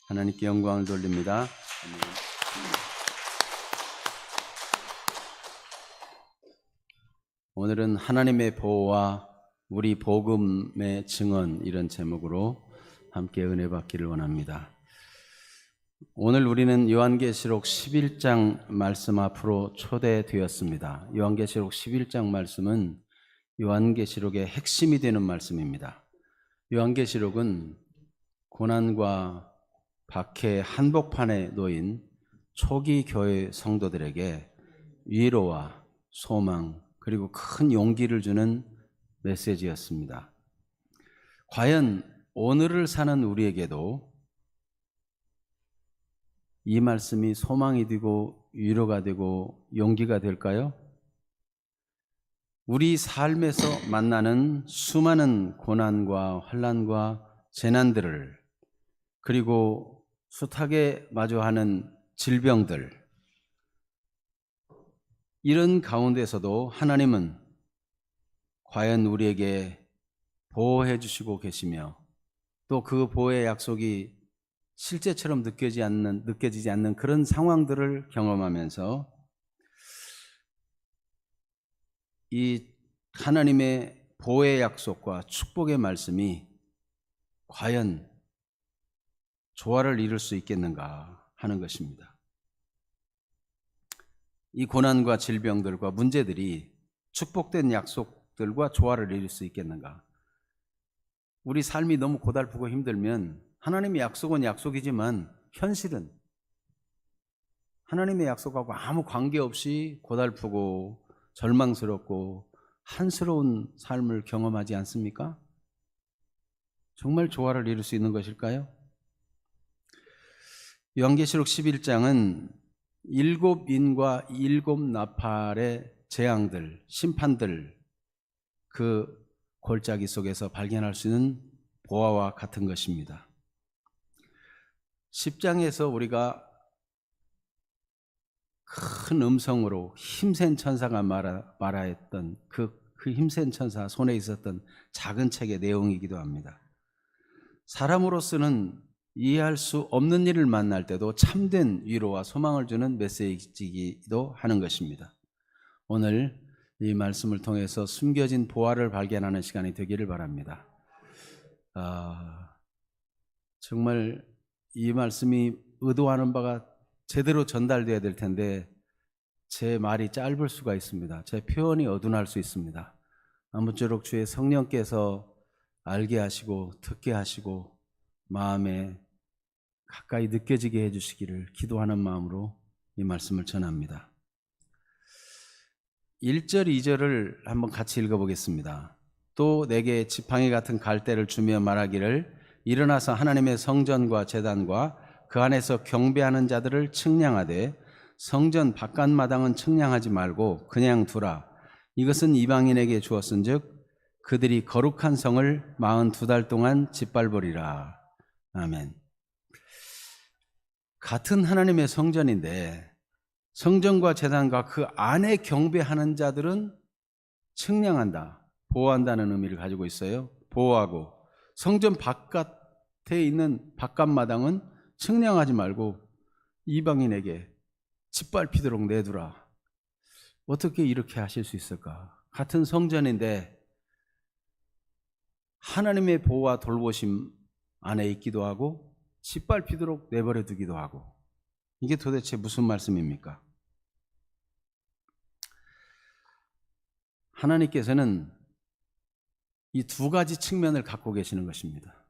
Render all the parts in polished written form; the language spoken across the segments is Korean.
하나님께 영광을 돌립니다. 오늘은 하나님의 보호와 우리 복음의 증언, 이런 제목으로 함께 은혜 받기를 원합니다. 오늘 우리는 요한계시록 11장 말씀 앞으로 초대되었습니다. 요한계시록 11장 말씀은 요한계시록의 핵심이 되는 말씀입니다. 요한계시록은 고난과 박해 한복판에 놓인 초기 교회 성도들에게 위로와 소망 그리고 큰 용기를 주는 메시지였습니다. 과연 오늘을 사는 우리에게도 이 말씀이 소망이 되고 위로가 되고 용기가 될까요? 우리 삶에서 만나는 수많은 고난과 환난과 재난들을, 그리고 숱하게 마주하는 질병들, 이런 가운데서도 하나님은 과연 우리에게 보호해 주시고 계시며 또 그 보호의 약속이 실제처럼 느껴지지 않는 그런 상황들을 경험하면서 이 하나님의 보호의 약속과 축복의 말씀이 과연 조화를 이룰 수 있겠는가 하는 것입니다. 이 고난과 질병들과 문제들이 축복된 약속들과 조화를 이룰 수 있겠는가? 우리 삶이 너무 고달프고 힘들면 하나님의 약속은 약속이지만 현실은 하나님의 약속하고 아무 관계없이 고달프고 절망스럽고 한스러운 삶을 경험하지 않습니까? 정말 조화를 이룰 수 있는 것일까요? 요한계시록 11장은 7인과 7나팔의 재앙들, 심판들, 그 골짜기 속에서 발견할 수 있는 보화와 같은 것입니다. 10장에서 우리가 큰 음성으로 힘센 천사가 말하였던 그 힘센 천사 손에 있었던 작은 책의 내용이기도 합니다. 사람으로서는 이해할 수 없는 일을 만날 때도 참된 위로와 소망을 주는 메시지이기도 하는 것입니다. 오늘 이 말씀을 통해서 숨겨진 보화를 발견하는 시간이 되기를 바랍니다. 정말 이 말씀이 의도하는 바가 제대로 전달돼야 될 텐데 제 말이 짧을 수가 있습니다. 제 표현이 어둔할 수 있습니다. 아무쪼록 주의 성령께서 알게 하시고 듣게 하시고 마음에 가까이 느껴지게 해주시기를 기도하는 마음으로 이 말씀을 전합니다. 1절, 2절을 한번 같이 읽어보겠습니다. 또 내게 지팡이 같은 갈대를 주며 말하기를 일어나서 하나님의 성전과 제단과 그 안에서 경배하는 자들을 측량하되 성전 바깥마당은 측량하지 말고 그냥 두라. 이것은 이방인에게 주었은즉 그들이 거룩한 성을 42달 동안 짓밟으리라. 아멘. 같은 하나님의 성전인데 성전과 제단과 그 안에 경배하는 자들은 측량한다, 보호한다는 의미를 가지고 있어요. 보호하고 성전 바깥에 있는 바깥마당은 측량하지 말고 이방인에게 짓밟히도록 내두라. 어떻게 이렇게 하실 수 있을까? 같은 성전인데 하나님의 보호와 돌보심 안에 있기도 하고 짓밟히도록 내버려 두기도 하고, 이게 도대체 무슨 말씀입니까? 하나님께서는 이 두 가지 측면을 갖고 계시는 것입니다.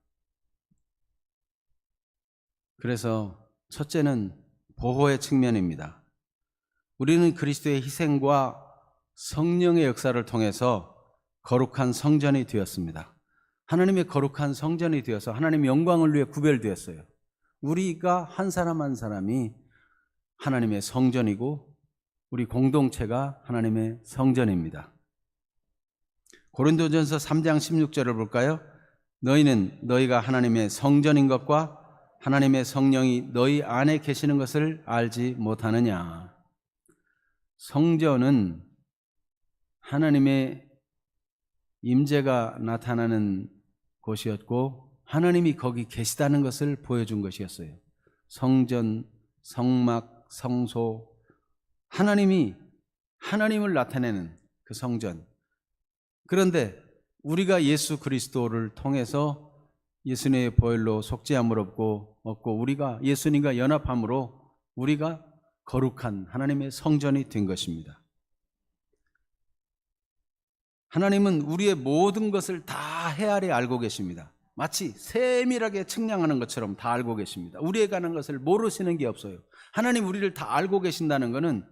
그래서 첫째는 보호의 측면입니다. 우리는 그리스도의 희생과 성령의 역사를 통해서 거룩한 성전이 되었습니다. 하나님의 거룩한 성전이 되어서 하나님의 영광을 위해 구별되었어요. 우리가 한 사람 한 사람이 하나님의 성전이고 우리 공동체가 하나님의 성전입니다. 고린도전서 3장 16절을 볼까요? 너희는 너희가 하나님의 성전인 것과 하나님의 성령이 너희 안에 계시는 것을 알지 못하느냐. 성전은 하나님의 임재가 나타나는 곳이었고 하나님이 거기 계시다는 것을 보여준 것이었어요. 성전, 성막, 성소, 하나님을 나타내는 그 성전. 그런데 우리가 예수 그리스도를 통해서 예수님의 보혈로 속죄함을 얻고 우리가 예수님과 연합함으로 우리가 거룩한 하나님의 성전이 된 것입니다. 하나님은 우리의 모든 것을 다 헤아려 알고 계십니다. 마치 세밀하게 측량하는 것처럼 다 알고 계십니다. 우리에 관한 것을 모르시는 게 없어요. 하나님 우리를 다 알고 계신다는 것은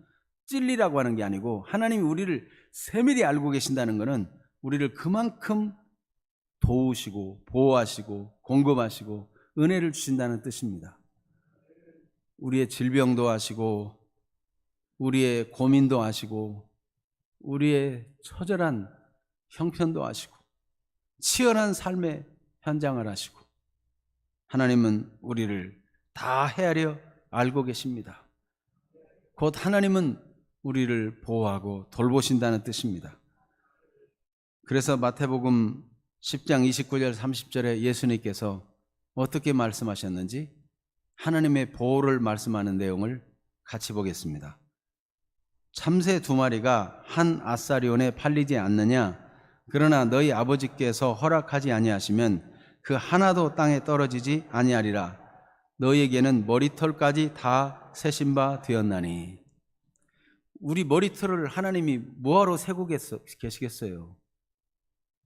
찔리라고 하는 게 아니고, 하나님이 우리를 세밀히 알고 계신다는 것은 우리를 그만큼 도우시고 보호하시고 공급하시고 은혜를 주신다는 뜻입니다. 우리의 질병도 아시고 우리의 고민도 아시고 우리의 처절한 형편도 아시고 치열한 삶의 현장을 아시고, 하나님은 우리를 다 헤아려 알고 계십니다. 곧 하나님은 우리를 보호하고 돌보신다는 뜻입니다. 그래서 마태복음 10장 29절 30절에 예수님께서 어떻게 말씀하셨는지 하나님의 보호를 말씀하는 내용을 같이 보겠습니다. 참새 2마리가 한 아사리온에 팔리지 않느냐? 그러나 너희 아버지께서 허락하지 아니하시면 그 하나도 땅에 떨어지지 아니하리라. 너희에게는 머리털까지 다 세신 바 되었나니. 우리 머리털을 하나님이 뭐하러 세고 계시겠어요?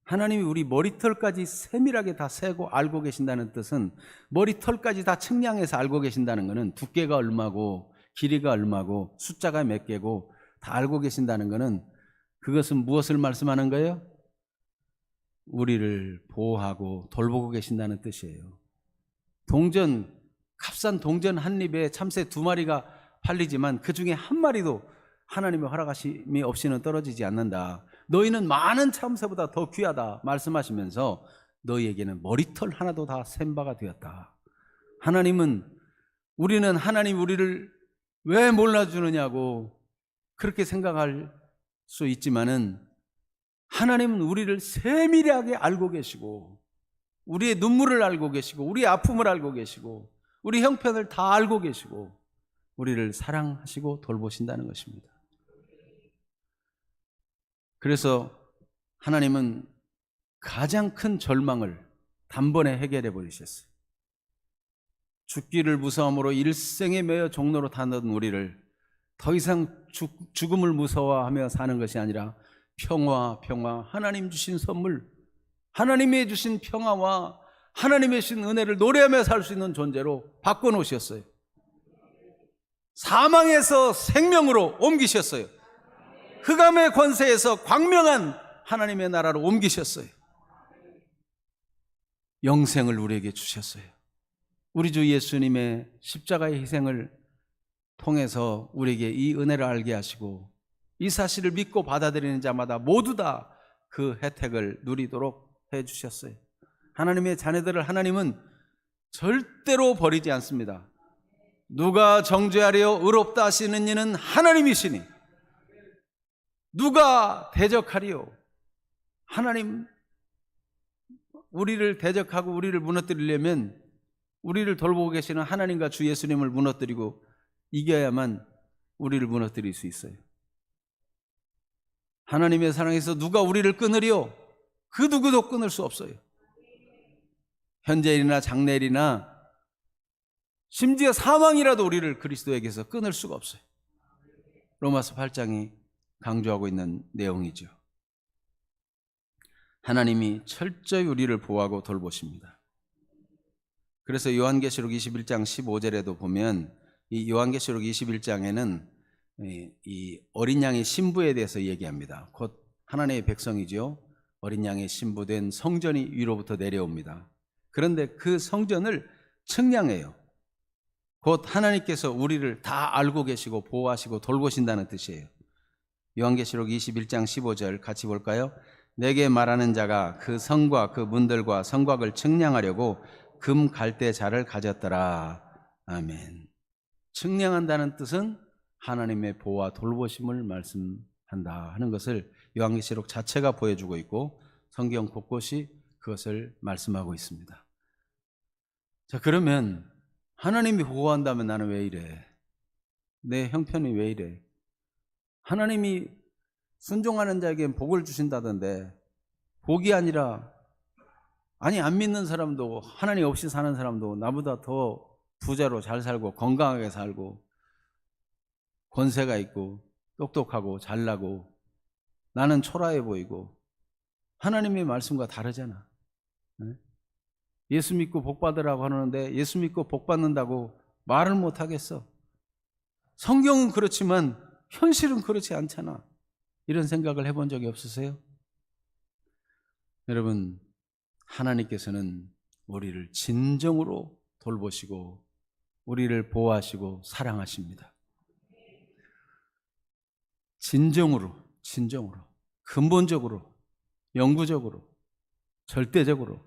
하나님이 우리 머리털까지 세밀하게 다 세고 알고 계신다는 뜻은, 머리털까지 다 측량해서 알고 계신다는 것은 두께가 얼마고 길이가 얼마고 숫자가 몇 개고 다 알고 계신다는 것은, 그것은 무엇을 말씀하는 거예요? 우리를 보호하고 돌보고 계신다는 뜻이에요. 값싼 동전 한 입에 참새 2마리가 팔리지만 그 중에 한 마리도 하나님의 허락하심이 없이는 떨어지지 않는다. 너희는 많은 참새보다 더 귀하다 말씀하시면서 너희에게는 머리털 하나도 다 센 바가 되었다. 우리는 하나님 우리를 왜 몰라주느냐고 그렇게 생각할 수 있지만은, 하나님은 우리를 세밀하게 알고 계시고 우리의 눈물을 알고 계시고 우리의 아픔을 알고 계시고 우리 형편을 다 알고 계시고 우리를 사랑하시고 돌보신다는 것입니다. 그래서 하나님은 가장 큰 절망을 단번에 해결해 버리셨어요. 죽기를 무서움으로 일생에 매여 종로로 타던 우리를 더 이상 죽음을 무서워하며 사는 것이 아니라 평화, 하나님 주신 선물, 하나님이 주신 평화와 하나님의 주신 은혜를 노래하며 살 수 있는 존재로 바꿔놓으셨어요. 사망에서 생명으로 옮기셨어요. 흑암의 권세에서 광명한 하나님의 나라로 옮기셨어요. 영생을 우리에게 주셨어요. 우리 주 예수님의 십자가의 희생을 통해서 우리에게 이 은혜를 알게 하시고, 이 사실을 믿고 받아들이는 자마다 모두 다 그 혜택을 누리도록 해주셨어요. 하나님의 자녀들을 하나님은 절대로 버리지 않습니다. 누가 정죄하려 의롭다 하시는 이는 하나님이시니 누가 대적하리요? 하나님, 우리를 대적하고 우리를 무너뜨리려면 우리를 돌보고 계시는 하나님과 주 예수님을 무너뜨리고 이겨야만 우리를 무너뜨릴 수 있어요. 하나님의 사랑에서 누가 우리를 끊으리요? 그 누구도 끊을 수 없어요. 현재일이나 장래일이나 심지어 사망이라도 우리를 그리스도에게서 끊을 수가 없어요. 로마서 8장이 강조하고 있는 내용이죠. 하나님이 철저히 우리를 보호하고 돌보십니다. 그래서 요한계시록 21장 15절에도 보면, 이 요한계시록 21장에는 이 어린 양의 신부에 대해서 얘기합니다. 곧 하나님의 백성이죠. 어린 양의 신부된 성전이 위로부터 내려옵니다. 그런데 그 성전을 측량해요. 곧 하나님께서 우리를 다 알고 계시고 보호하시고 돌보신다는 뜻이에요. 요한계시록 21장 15절 같이 볼까요? 내게 말하는 자가 그 성과 그 문들과 성곽을 측량하려고 금 갈대 자를 가졌더라. 아멘. 측량한다는 뜻은 하나님의 보호와 돌보심을 말씀한다 하는 것을 요한계시록 자체가 보여주고 있고 성경 곳곳이 그것을 말씀하고 있습니다. 자, 그러면 하나님이 보호한다면 나는 왜 이래? 내 형편이 왜 이래? 하나님이 순종하는 자에겐 복을 주신다던데, 복이 아니라, 아니 안 믿는 사람도, 하나님 없이 사는 사람도 나보다 더 부자로 잘 살고 건강하게 살고 권세가 있고 똑똑하고 잘나고 나는 초라해 보이고, 하나님의 말씀과 다르잖아. 예수 믿고 복 받으라고 하는데 예수 믿고 복 받는다고 말을 못 하겠어. 성경은 그렇지만 현실은 그렇지 않잖아. 이런 생각을 해본 적이 없으세요? 여러분, 하나님께서는 우리를 진정으로 돌보시고 우리를 보호하시고 사랑하십니다. 진정으로, 근본적으로, 영구적으로, 절대적으로.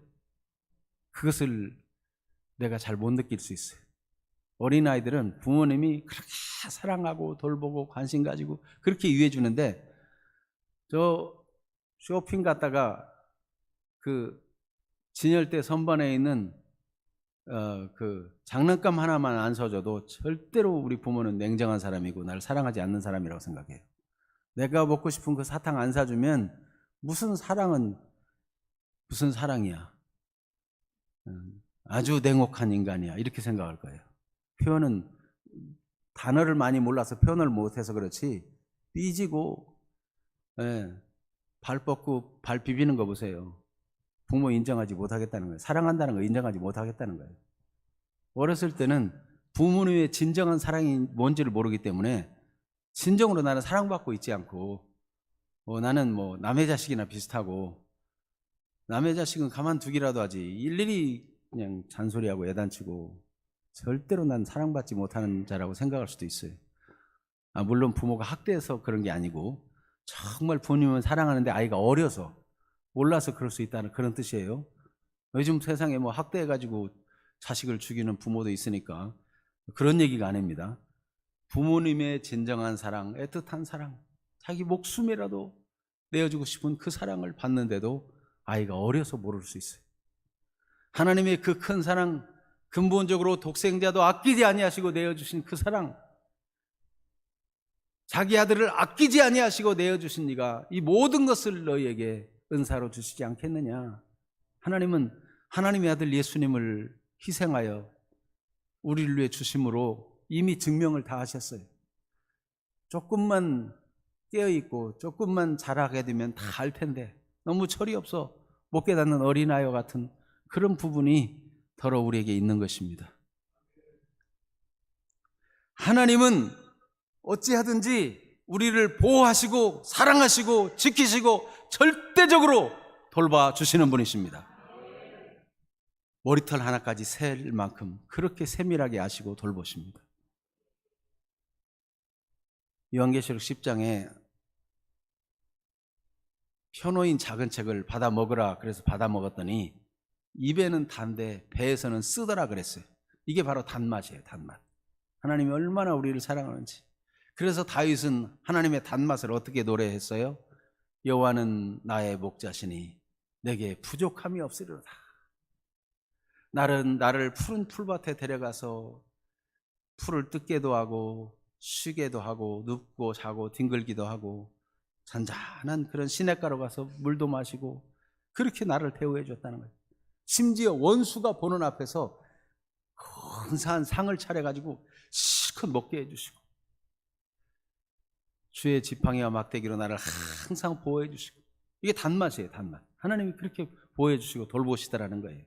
그것을 내가 잘 못 느낄 수 있어요. 어린아이들은 부모님이 그렇게 사랑하고 돌보고 관심 가지고 그렇게 유해 주는데, 저 쇼핑 갔다가 그 진열대 선반에 있는 그 장난감 하나만 안 사줘도 절대로 우리 부모는 냉정한 사람이고 나를 사랑하지 않는 사람이라고 생각해요. 내가 먹고 싶은 그 사탕 안 사주면 무슨 사랑이야. 아주 냉혹한 인간이야. 이렇게 생각할 거예요. 표현은, 단어를 많이 몰라서 표현을 못해서 그렇지, 삐지고, 발 뻗고 발 비비는 거 보세요. 부모 인정하지 못하겠다는 거예요. 사랑한다는 거 인정하지 못하겠다는 거예요. 어렸을 때는 부모님의 진정한 사랑이 뭔지를 모르기 때문에 진정으로 나는 사랑받고 있지 않고, 나는 뭐 남의 자식이나 비슷하고, 남의 자식은 가만두기라도 하지 일일이 그냥 잔소리하고 애단치고, 절대로 난 사랑받지 못하는 자라고 생각할 수도 있어요. 물론 부모가 학대해서 그런 게 아니고 정말 부모님은 사랑하는데 아이가 어려서 몰라서 그럴 수 있다는 그런 뜻이에요. 요즘 세상에 뭐 학대해가지고 자식을 죽이는 부모도 있으니까 그런 얘기가 아닙니다. 부모님의 진정한 사랑, 애틋한 사랑, 자기 목숨이라도 내어주고 싶은 그 사랑을 받는데도 아이가 어려서 모를 수 있어요. 하나님의 그 큰 사랑, 근본적으로 독생자도 아끼지 아니하시고 내어주신 그 사랑, 자기 아들을 아끼지 아니하시고 내어주신 이가 이 모든 것을 너희에게 은사로 주시지 않겠느냐. 하나님은 하나님의 아들 예수님을 희생하여 우리를 위해 주심으로 이미 증명을 다 하셨어요. 조금만 깨어있고 조금만 잘하게 되면 다 알 텐데 너무 철이 없어 못 깨닫는 어린아이와 같은 그런 부분이 더러 우리에게 있는 것입니다. 하나님은 어찌하든지 우리를 보호하시고 사랑하시고 지키시고 절대적으로 돌봐주시는 분이십니다. 머리털 하나까지 셀 만큼 그렇게 세밀하게 아시고 돌보십니다. 요한계시록 10장에 편호인 작은 책을 받아 먹으라 그래서 받아 먹었더니 입에는 단데 배에서는 쓰더라 그랬어요. 이게 바로 단맛이에요. 단맛. 하나님이 얼마나 우리를 사랑하는지. 그래서 다윗은 하나님의 단맛을 어떻게 노래했어요? 여호와는 나의 목자시니 내게 부족함이 없으리로다. 나를 푸른 풀밭에 데려가서 풀을 뜯게도 하고 쉬게도 하고 눕고 자고 뒹굴기도 하고 잔잔한 그런 시냇가로 가서 물도 마시고 그렇게 나를 대우해 줬다는 거예요. 심지어 원수가 보는 앞에서 근사한 상을 차려가지고 실컷 먹게 해주시고 주의 지팡이와 막대기로 나를 항상 보호해 주시고, 이게 단맛이에요. 단맛. 하나님이 그렇게 보호해 주시고 돌보시더라는 거예요.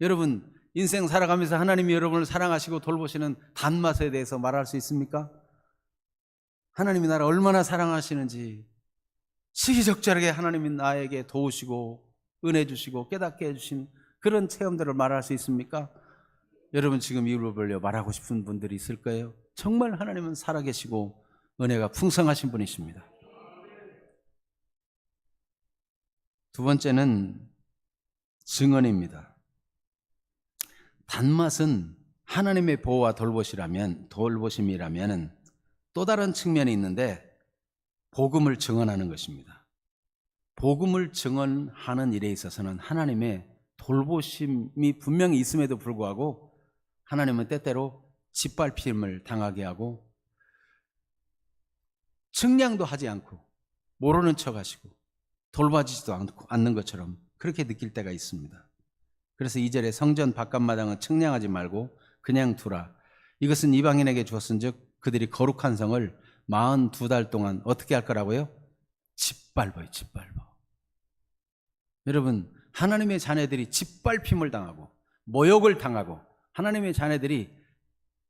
여러분 인생 살아가면서 하나님이 여러분을 사랑하시고 돌보시는 단맛에 대해서 말할 수 있습니까? 하나님이 나를 얼마나 사랑하시는지 시기적절하게 하나님이 나에게 도우시고 은혜 주시고 깨닫게 해주신 그런 체험들을 말할 수 있습니까? 여러분 지금 입을 벌려 말하고 싶은 분들이 있을 거예요. 정말 하나님은 살아계시고 은혜가 풍성하신 분이십니다. 두 번째는 증언입니다. 단맛은 하나님의 보호와 돌보심이라면 또 다른 측면이 있는데 복음을 증언하는 것입니다. 복음을 증언하는 일에 있어서는 하나님의 돌보심이 분명히 있음에도 불구하고 하나님은 때때로 짓밟힘을 당하게 하고 측량도 하지 않고 모르는 척 하시고 돌봐주지도 않는 것처럼 그렇게 느낄 때가 있습니다. 그래서 2절에 성전 바깥마당은 측량하지 말고 그냥 두라. 이것은 이방인에게 주었은즉 그들이 거룩한 성을 42달 동안 어떻게 할 거라고요? 짓밟아요. 짓밟아. 여러분, 하나님의 자녀들이 짓밟힘을 당하고 모욕을 당하고 하나님의 자녀들이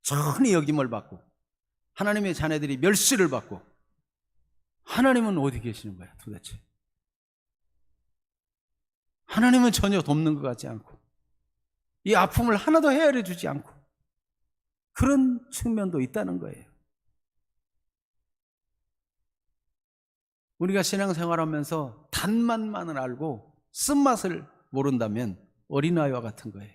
천히 여김을 받고 하나님의 자녀들이 멸시를 받고 하나님은 어디 계시는 거야 도대체? 하나님은 전혀 돕는 것 같지 않고 이 아픔을 하나도 헤아려 주지 않고 그런 측면도 있다는 거예요. 우리가 신앙생활하면서 단맛만을 알고 쓴맛을 모른다면 어린아이와 같은 거예요.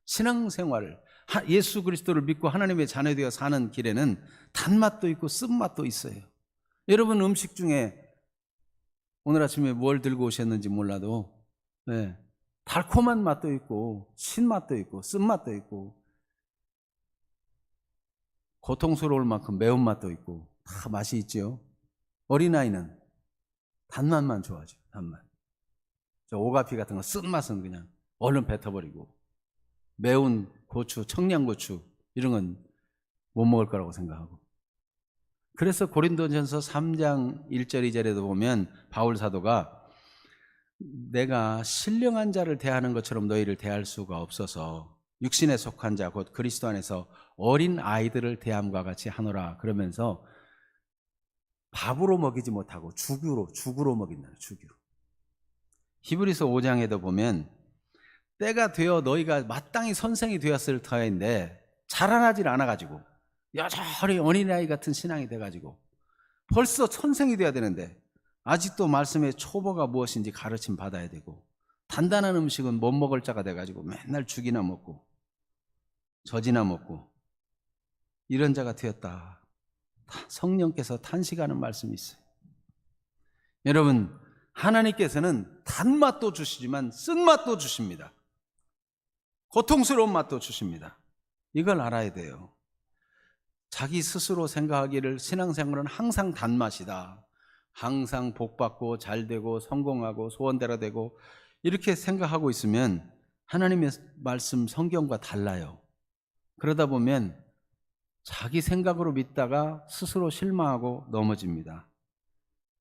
신앙생활, 예수 그리스도를 믿고 하나님의 자녀되어 사는 길에는 단맛도 있고 쓴맛도 있어요. 여러분 음식 중에 오늘 아침에 뭘 들고 오셨는지 몰라도 달콤한 맛도 있고 신맛도 있고 쓴맛도 있고 고통스러울 만큼 매운맛도 있고 다 맛이 있죠. 어린아이는 단맛만 좋아하죠. 단맛. 저 오가피 같은 거 쓴맛은 그냥 얼른 뱉어버리고 매운 고추, 청양고추 이런 건 못 먹을 거라고 생각하고. 그래서 고린도전서 3장 1절 2절에도 보면 바울 사도가 내가 신령한 자를 대하는 것처럼 너희를 대할 수가 없어서 육신에 속한 자 곧 그리스도 안에서 어린 아이들을 대함과 같이 하노라 그러면서 밥으로 먹이지 못하고 죽으로 먹인다. 죽유로. 히브리서 5장에도 보면 때가 되어 너희가 마땅히 선생이 되었을 터인데 자라나질 않아가지고 여전히 어린아이 같은 신앙이 돼가지고 벌써 선생이 돼야 되는데 아직도 말씀의 초보가 무엇인지 가르침 받아야 되고 단단한 음식은 못 먹을 자가 돼가지고 맨날 죽이나 먹고 젖이나 먹고 이런 자가 되었다. 성령께서 탄식하는 말씀이 있어요. 여러분 하나님께서는 단맛도 주시지만 쓴맛도 주십니다. 고통스러운 맛도 주십니다. 이걸 알아야 돼요. 자기 스스로 생각하기를 신앙생활은 항상 단맛이다. 항상 복받고 잘되고 성공하고 소원대로 되고 이렇게 생각하고 있으면 하나님의 말씀 성경과 달라요. 그러다 보면 자기 생각으로 믿다가 스스로 실망하고 넘어집니다.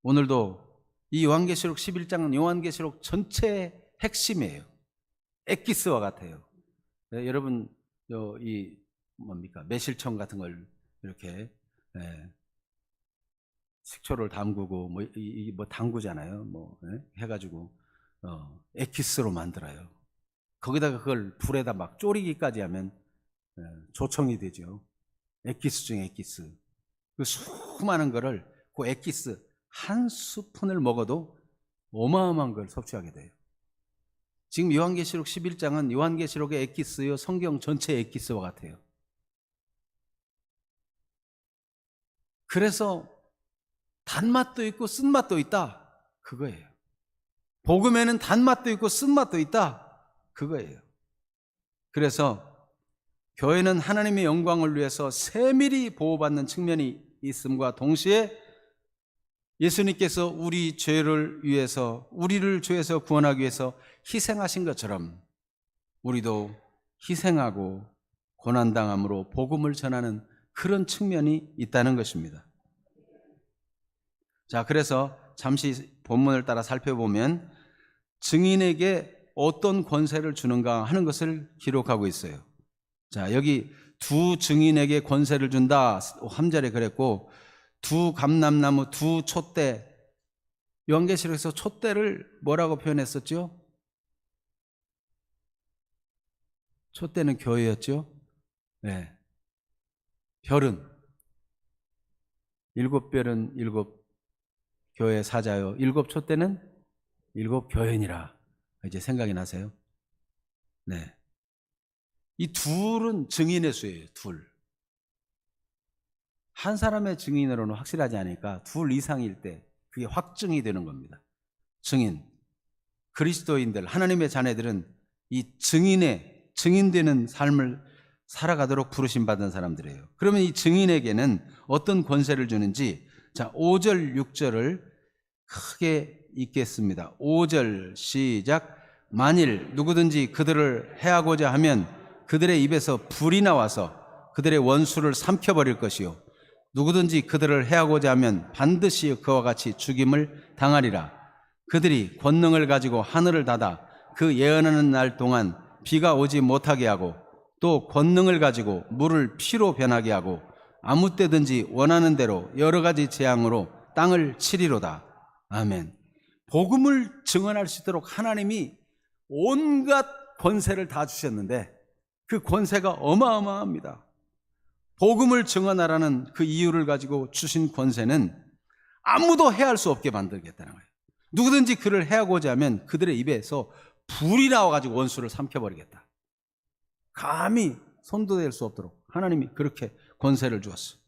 오늘도 이 요한계시록 11장은 요한계시록 전체의 핵심이에요. 엑기스와 같아요. 여러분 이 뭡니까 매실청 같은 걸 이렇게 식초를 담그고 뭐 담그잖아요. 해가지고 엑기스로 만들어요. 거기다가 그걸 불에다 막 졸이기까지 하면 조청이 되죠. 엑기스 중에 엑기스. 그 수많은 거를 그 엑기스 한 스푼을 먹어도 어마어마한 걸 섭취하게 돼요. 지금 요한계시록 11장은 요한계시록의 엑기스요 성경 전체의 엑기스와 같아요. 그래서 단맛도 있고 쓴맛도 있다. 그거예요. 복음에는 단맛도 있고 쓴맛도 있다. 그거예요. 그래서 교회는 하나님의 영광을 위해서 세밀히 보호받는 측면이 있음과 동시에 예수님께서 우리 죄를 위해서 우리를 죄에서 구원하기 위해서 희생하신 것처럼 우리도 희생하고 고난당함으로 복음을 전하는 그런 측면이 있다는 것입니다. 자, 그래서 잠시 본문을 따라 살펴보면 증인에게 어떤 권세를 주는가 하는 것을 기록하고 있어요. 자, 여기 두 증인에게 권세를 준다 3절에 그랬고 두 감람나무 두 촛대 요한계시록에서 촛대를 뭐라고 표현했었죠? 촛대는 교회였죠. 네. 별은 일곱 별은 일곱 교회 사자요 일곱 촛대는 일곱 교회니라. 이제 생각이 나세요? 네. 이 둘은 증인의 수예요. 둘. 한 사람의 증인으로는 확실하지 않으니까 둘 이상일 때 그게 확증이 되는 겁니다. 증인. 그리스도인들, 하나님의 자녀들은 이 증인되는 삶을 살아가도록 부르심 받은 사람들이에요. 그러면 이 증인에게는 어떤 권세를 주는지, 자, 5절, 6절을 크게 읽겠습니다. 5절 시작. 만일 누구든지 그들을 해하고자 하면 그들의 입에서 불이 나와서 그들의 원수를 삼켜버릴 것이요, 누구든지 그들을 해하고자 하면 반드시 그와 같이 죽임을 당하리라. 그들이 권능을 가지고 하늘을 닫아 그 예언하는 날 동안 비가 오지 못하게 하고, 또 권능을 가지고 물을 피로 변하게 하고, 아무 때든지 원하는 대로 여러 가지 재앙으로 땅을 치리로다. 아멘. 복음을 증언할 수 있도록 하나님이 온갖 권세를 다 주셨는데 그 권세가 어마어마합니다. 복음을 증언하라는 그 이유를 가지고 주신 권세는 아무도 해할 수 없게 만들겠다는 거예요. 누구든지 그를 해하고자 하면 그들의 입에서 불이 나와가지고 원수를 삼켜버리겠다. 감히 손도 댈 수 없도록 하나님이 그렇게 권세를 주었어요.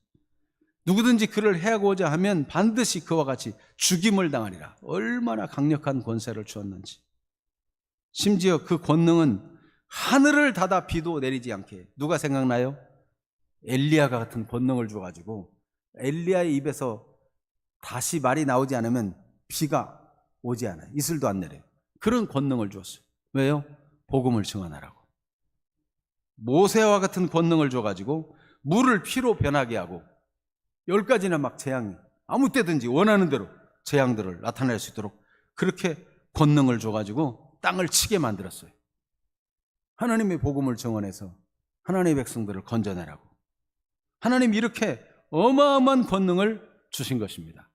누구든지 그를 해하고자 하면 반드시 그와 같이 죽임을 당하리라. 얼마나 강력한 권세를 주었는지. 심지어 그 권능은 하늘을 닫아 비도 내리지 않게. 누가 생각나요? 엘리야가 같은 권능을 줘가지고 엘리야의 입에서 다시 말이 나오지 않으면 비가 오지 않아요. 이슬도 안 내려요. 그런 권능을 주었어요. 왜요? 복음을 증언하라고. 모세와 같은 권능을 줘가지고 물을 피로 변하게 하고 10가지나 막 재앙이 아무 때든지 원하는 대로 재앙들을 나타낼 수 있도록 그렇게 권능을 줘가지고 땅을 치게 만들었어요. 하나님의 복음을 증언해서 하나님의 백성들을 건져내라고. 하나님이 이렇게 어마어마한 권능을 주신 것입니다.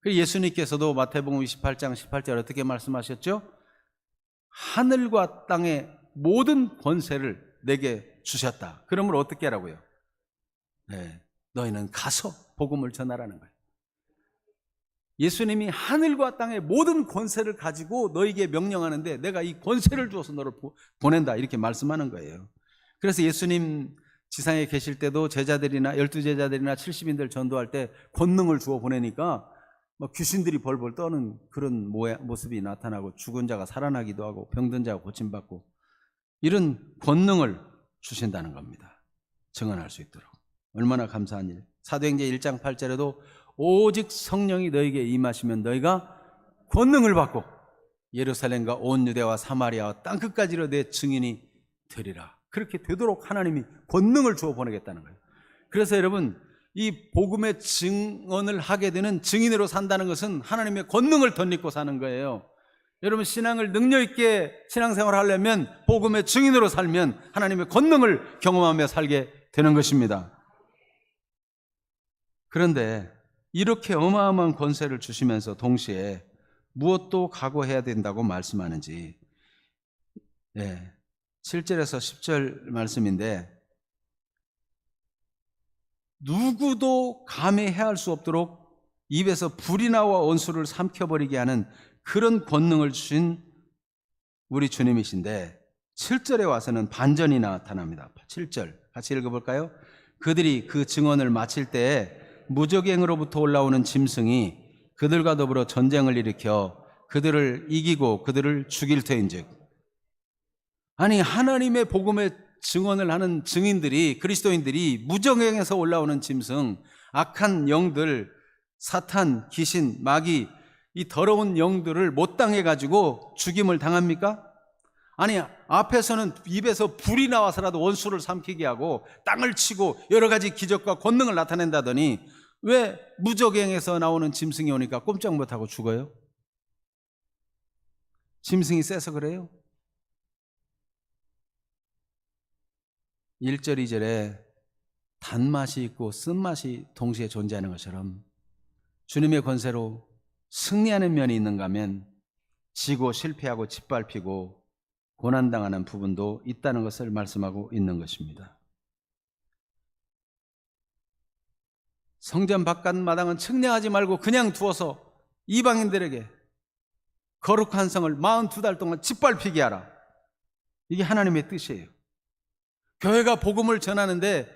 예수님께서도 마태복음 28장 18절 어떻게 말씀하셨죠? 하늘과 땅의 모든 권세를 내게 주셨다. 그러면 어떻게 하라고요? 네, 너희는 가서 복음을 전하라는 거예요. 예수님이 하늘과 땅의 모든 권세를 가지고 너에게 명령하는데 내가 이 권세를 주어서 너를 보낸다, 이렇게 말씀하는 거예요. 그래서 예수님 지상에 계실 때도 제자들이나 12제자들이나 70인들 전도할 때 권능을 주어 보내니까 막 귀신들이 벌벌 떠는 그런 모습이 나타나고 죽은 자가 살아나기도 하고 병든 자가 고침받고 이런 권능을 주신다는 겁니다. 증언할 수 있도록. 얼마나 감사한 일. 사도행전 1장 8절에도 오직 성령이 너에게 임하시면 너희가 권능을 받고 예루살렘과 온 유대와 사마리아와 땅끝까지로 내 증인이 되리라. 그렇게 되도록 하나님이 권능을 주어 보내겠다는 거예요. 그래서 여러분, 이 복음의 증언을 하게 되는 증인으로 산다는 것은 하나님의 권능을 덧입고 사는 거예요. 여러분, 신앙을 능력 있게 신앙생활을 하려면 복음의 증인으로 살면 하나님의 권능을 경험하며 살게 되는 것입니다. 그런데 이렇게 어마어마한 권세를 주시면서 동시에 무엇도 각오해야 된다고 말씀하는지, 7절에서 10절 말씀인데, 누구도 감히 해할 수 없도록 입에서 불이 나와 원수를 삼켜버리게 하는 그런 권능을 주신 우리 주님이신데 7절에 와서는 반전이 나타납니다. 7절 같이 읽어볼까요? 그들이 그 증언을 마칠 때에 무적행으로부터 올라오는 짐승이 그들과 더불어 전쟁을 일으켜 그들을 이기고 그들을 죽일 터인즉. 아니, 하나님의 복음의 증언을 하는 증인들이, 그리스도인들이 무적행에서 올라오는 짐승, 악한 영들, 사탄, 귀신, 마귀, 이 더러운 영들을 못 당해가지고 죽임을 당합니까? 아니, 앞에서는 입에서 불이 나와서라도 원수를 삼키게 하고 땅을 치고 여러 가지 기적과 권능을 나타낸다더니 왜 무적행에서 나오는 짐승이 오니까 꼼짝 못하고 죽어요? 짐승이 세서 그래요? 1절, 2절에 단맛이 있고 쓴맛이 동시에 존재하는 것처럼 주님의 권세로 승리하는 면이 있는가 하면 지고 실패하고 짓밟히고 고난당하는 부분도 있다는 것을 말씀하고 있는 것입니다. 성전 바깥 마당은 측량하지 말고 그냥 두어서 이방인들에게 거룩한 성을 42달 동안 짓밟히게 하라. 이게 하나님의 뜻이에요. 교회가 복음을 전하는데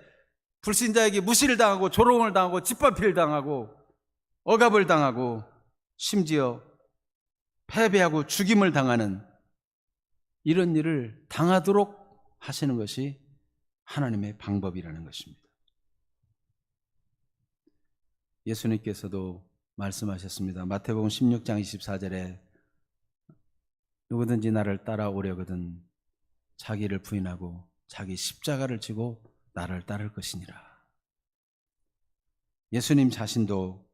불신자에게 무시를 당하고 조롱을 당하고 짓밟히를 당하고 억압을 당하고 심지어 패배하고 죽임을 당하는 이런 일을 당하도록 하시는 것이 하나님의 방법이라는 것입니다. 예수님께서도 말씀하셨습니다. 마태복음 16장 24절에 누구든지 나를 따라오려거든 자기를 부인하고 자기 십자가를 지고 나를 따를 것이니라. 예수님 자신도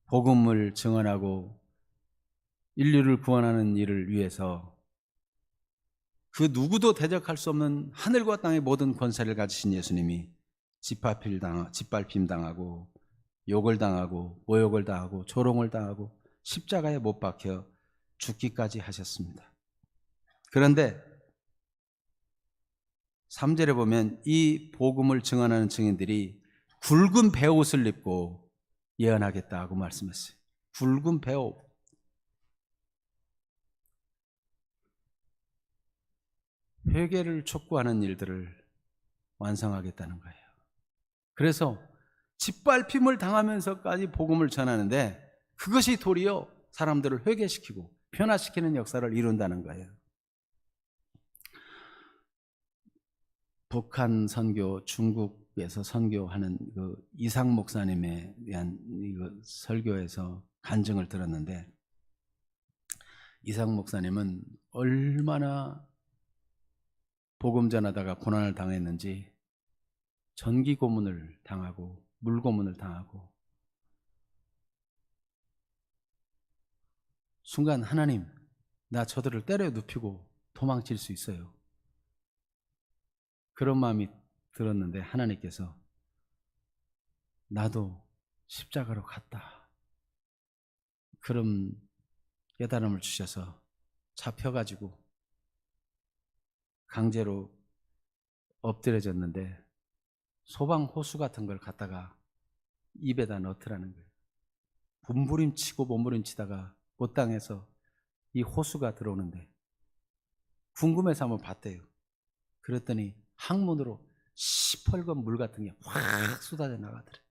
복음을 증언하고 인류를 구원하는 일을 위해서 그 누구도 대적할 수 없는 하늘과 땅의 모든 권세를 가지신 예수님이 짓밟힘 당하고 욕을 당하고 모욕을 당하고 조롱을 당하고 십자가에 못 박혀 죽기까지 하셨습니다. 그런데 3절에 보면 이 복음을 증언하는 증인들이 굵은 베옷을 입고 예언하겠다고 말씀했어요. 굵은 베옷. 회개를 촉구하는 일들을 완성하겠다는 거예요. 그래서 짓밟힘을 당하면서까지 복음을 전하는데 그것이 도리어 사람들을 회개시키고 변화시키는 역사를 이룬다는 거예요. 북한 선교, 중국에서 선교하는 그 이상 목사님에 대한 설교에서 간증을 들었는데, 이상 목사님은 얼마나 복음 전하다가 고난을 당했는지 전기 고문을 당하고 물고문을 당하고, 순간 하나님, 나 저들을 때려 눕히고 도망칠 수 있어요, 그런 마음이 들었는데 하나님께서 나도 십자가로 갔다, 그런 깨달음을 주셔서 잡혀가지고 강제로 엎드려졌는데 소방 호수 같은 걸 갖다가 입에다 넣더라는 거예요. 몸부림치고 몸부림치다가 못 당해서 이 호수가 들어오는데 궁금해서 한번 봤대요. 그랬더니 항문으로 시뻘건 물 같은 게 확 쏟아져 나가더래.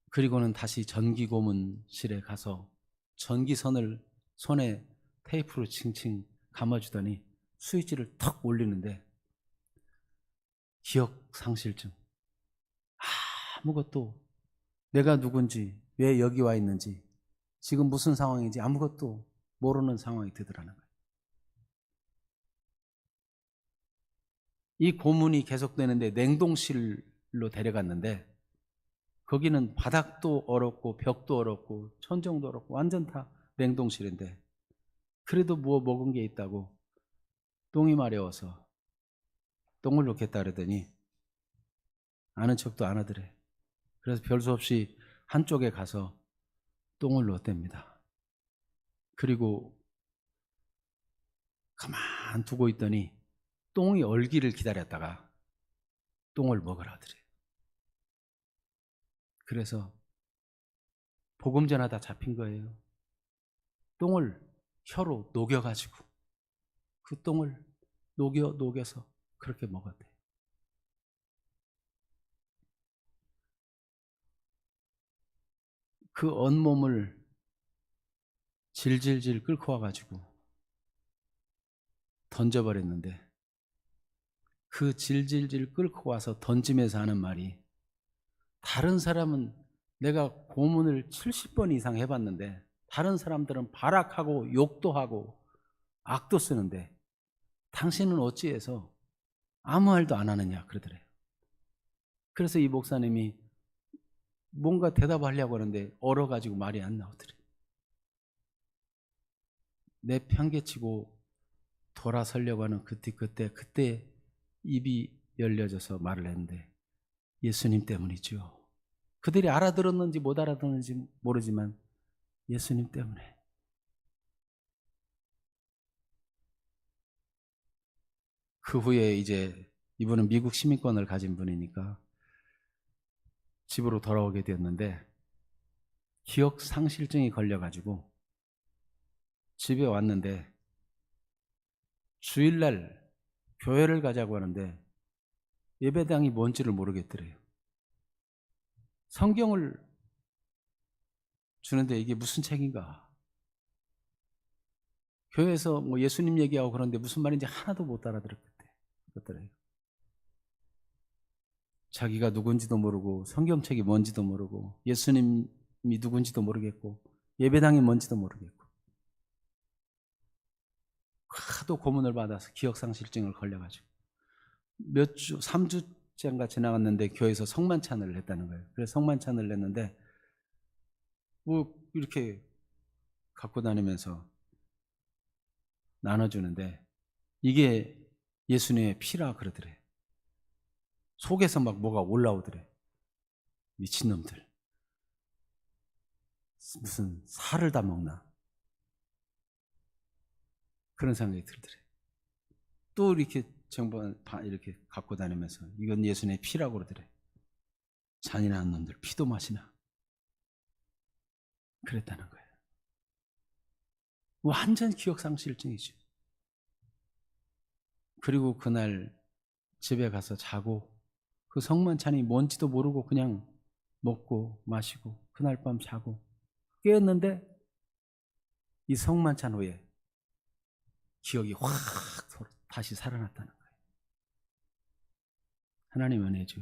그리고는 다시 전기고문실에 가서 전기선을 손에 테이프로 칭칭 감아주더니 스위치를 턱 올리는데 기억상실증, 아무것도 내가 누군지, 왜 여기 와 있는지, 지금 무슨 상황인지 아무것도 모르는 상황이 되더라는 거예요. 이 고문이 계속되는데 냉동실로 데려갔는데 거기는 바닥도 얼었고 벽도 얼었고 천정도 얼었고 완전 다 냉동실인데, 그래도 뭐 먹은 게 있다고 똥이 마려워서 똥을 놓겠다 그러더니 아는 척도 안 하더래. 그래서 별 수 없이 한쪽에 가서 똥을 놓았답니다. 그리고 가만 두고 있더니 똥이 얼기를 기다렸다가 똥을 먹으라 하더래요. 그래서 복음 전하다 잡힌 거예요. 똥을 혀로 녹여가지고 그 똥을 녹여서 그렇게 먹었대요. 그 온몸을 질질질 끓고 와가지고 던져버렸는데, 그 질질질 끓고 와서 던지면서 하는 말이, 다른 사람은 내가 고문을 70번 이상 해봤는데 다른 사람들은 발악하고 욕도 하고 악도 쓰는데 당신은 어찌해서 아무 말도 안 하느냐 그러더래요. 그래서 이 목사님이 뭔가 대답하려고 하는데 얼어가지고 말이 안 나오더래요. 내 편개치고 돌아서려고 하는 그때 입이 열려져서 말을 했는데 예수님 때문이죠. 그들이 알아들었는지 못 알아들었는지 모르지만 예수님 때문에. 그 후에 이제 이분은 미국 시민권을 가진 분이니까 집으로 돌아오게 되었는데 기억 상실증이 걸려가지고 집에 왔는데 주일날 교회를 가자고 하는데 예배당이 뭔지를 모르겠더래요. 성경을 주는데 이게 무슨 책인가? 교회에서 뭐 예수님 얘기하고 그런데 무슨 말인지 하나도 못 알아들었더래요. 자기가 누군지도 모르고 성경책이 뭔지도 모르고 예수님이 누군지도 모르겠고 예배당이 뭔지도 모르겠고 하도 고문을 받아서 기억상실증을 걸려가지고 몇 주, 3주째인가 지나갔는데 교회에서 성만찬을 했다는 거예요. 그래서 성만찬을 했는데 뭐 이렇게 갖고 다니면서 나눠주는데 이게 예수님의 피라 그러더래. 속에서 막 뭐가 올라오더래. 미친놈들. 무슨 살을 다 먹나. 그런 생각이 들더래. 또 이렇게 이렇게 갖고 다니면서 이건 예수님의 피라고 그러더래. 잔인한 놈들 피도 마시나. 그랬다는 거예요. 완전 기억상실증이죠. 그리고 그날 집에 가서 자고 그 성만찬이 뭔지도 모르고 그냥 먹고 마시고 그날 밤 자고 깨었는데 이 성만찬 후에 기억이 확 다시 살아났다는 거예요. 하나님 은혜죠.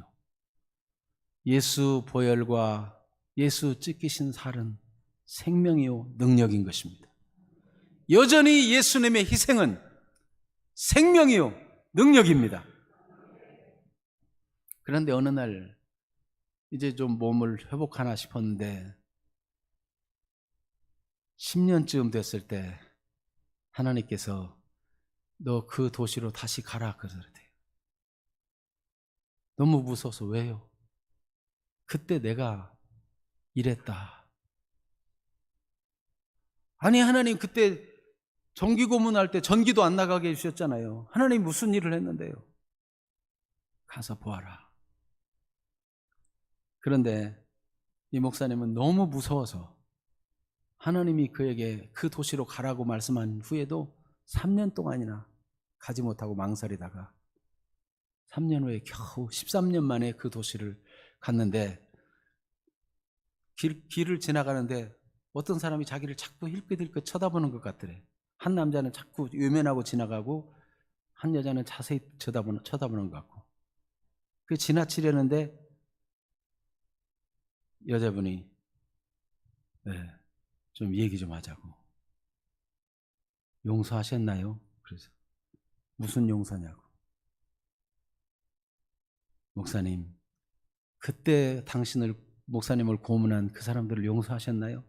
예수 보혈과 예수 찢기신 살은 생명이요 능력인 것입니다. 여전히 예수님의 희생은 생명이요 능력입니다. 그런데 어느 날 이제 좀 몸을 회복하나 싶었는데 10년쯤 됐을 때 하나님께서 너 그 도시로 다시 가라 그러더래요. 너무 무서워서. 왜요? 그때 내가 이랬다. 아니 하나님 그때 정기 고문할 때 전기도 안 나가게 해주셨잖아요. 하나님 무슨 일을 했는데요? 가서 보아라. 그런데 이 목사님은 너무 무서워서 하나님이 그에게 그 도시로 가라고 말씀한 후에도 3년 동안이나 가지 못하고 망설이다가 3년 후에 겨우 13년 만에 그 도시를 갔는데 길을 지나가는데 어떤 사람이 자기를 자꾸 힐끗힐끗 쳐다보는 것 같더래. 한 남자는 자꾸 외면하고 지나가고 한 여자는 자세히 쳐다보는 것 같고. 그 지나치려는데 여자분이 좀 얘기 좀 하자고. 용서하셨나요? 그래서 무슨 용서냐고. 목사님, 그때 목사님을 고문한 그 사람들을 용서하셨나요?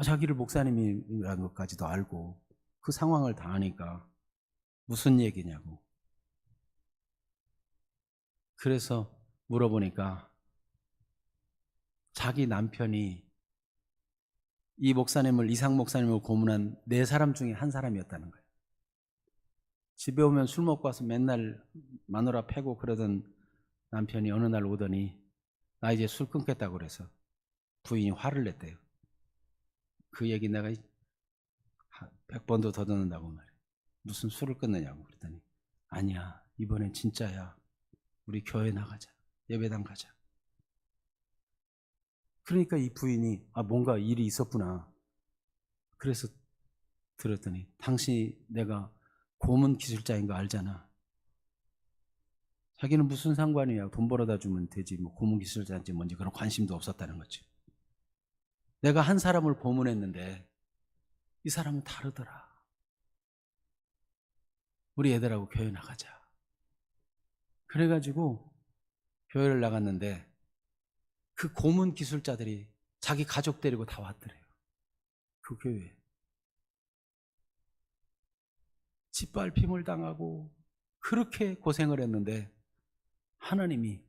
자기를 목사님이라는 것까지도 알고 그 상황을 다 아니까 무슨 얘기냐고. 그래서 물어보니까 자기 남편이 이상 목사님을 고문한 4사람 중에 한 사람이었다는 거예요. 집에 오면 술 먹고 와서 맨날 마누라 패고 그러던 남편이 어느 날 오더니 나 이제 술 끊겠다고 그래서 부인이 화를 냈대요. 그 얘기 내가 100번도 더 듣는다고 말해. 무슨 술을 끊느냐고 그랬더니 아니야 이번엔 진짜야. 우리 교회 나가자. 예배당 가자. 그러니까 이 부인이 뭔가 일이 있었구나. 그래서 들었더니 당신이 내가 고문 기술자인 거 알잖아. 자기는 무슨 상관이야. 돈 벌어다 주면 되지. 뭐 고문 기술자인지 뭔지 그런 관심도 없었다는 거지. 내가 한 사람을 고문했는데 이 사람은 다르더라. 우리 애들하고 교회 나가자. 그래가지고 교회를 나갔는데 그 고문 기술자들이 자기 가족 데리고 다 왔더래요. 그 교회에. 짓밟힘을 당하고 그렇게 고생을 했는데 하나님이